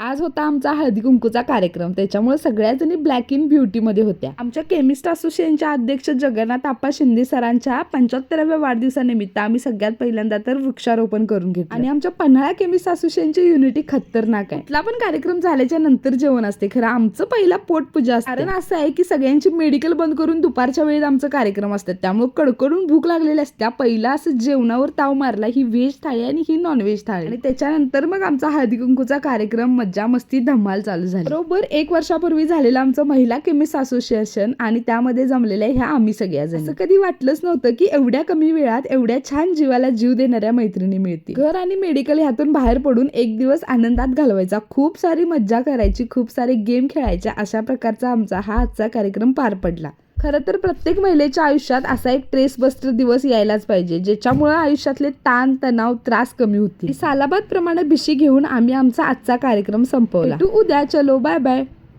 आज होता आमचा हळदी कुंकूचा कार्यक्रम, त्याच्यामुळे सगळ्या जणी ब्लॅक इन ब्युटी मध्ये होत्या. आमच्या केमिस्ट असोसिएशनच्या अध्यक्ष जगन्नाथ आप्पा शिंदे सरांच्या 75व्या वाढदिवसानिमित्त आम्ही सगळ्यात पहिल्यांदा तर वृक्षारोपण करून घेतलं आणि आमच्या पन्हाळा केमिस्ट असोसिएशनची युनिटी खतरनाक आहे. कुठला पण कार्यक्रम झाल्याच्या नंतर जेवण असते, खरं आमचं पहिला पोटपूजा असते. कारण असं आहे की सगळ्यांची मेडिकल बंद करून दुपारच्या वेळेत आमचं कार्यक्रम असतात, त्यामुळे कडकडून भूक लागलेली असते. पहिला असं जेवणावर ताव मारला, ही व्हेज थाळी आणि ही नॉनव्हेज थाळी, आणि त्याच्यानंतर मग आमचा हळदी कुंकूचा कार्यक्रम मज्जा मस्ती धमाल चालू झाली. बरोबर 1 वर्षापूर्वी झालेलं आमचं महिला केमिस्ट असोसिएशन आणि त्यामध्ये जमलेल्या ह्या आम्ही सगळ्या जण. असं कधी वाटलंच नव्हतं की एवढ्या कमी वेळात एवढ्या छान जीवाला जीव देणाऱ्या मैत्रिणी मिळतील. घर आणि मेडिकल ह्यातून बाहेर पडून एक दिवस आनंदात घालवायचा, खूप सारी मज्जा करायची, खूप सारे गेम खेळायच्या, अशा प्रकारचा आमचा हा आजचा कार्यक्रम पार पडला. खरं तर प्रत्येक महिलेच्या आयुष्यात असा एक ट्रेस बस्टर दिवस यायलाच पाहिजे, ज्याच्यामुळे आयुष्यातले ताण तणाव त्रास कमी होतील. सालाबाद प्रमाणे बिशी घेऊन आम्ही आमचा आजचा कार्यक्रम संपवला. उद्या चलो, बाय बाय.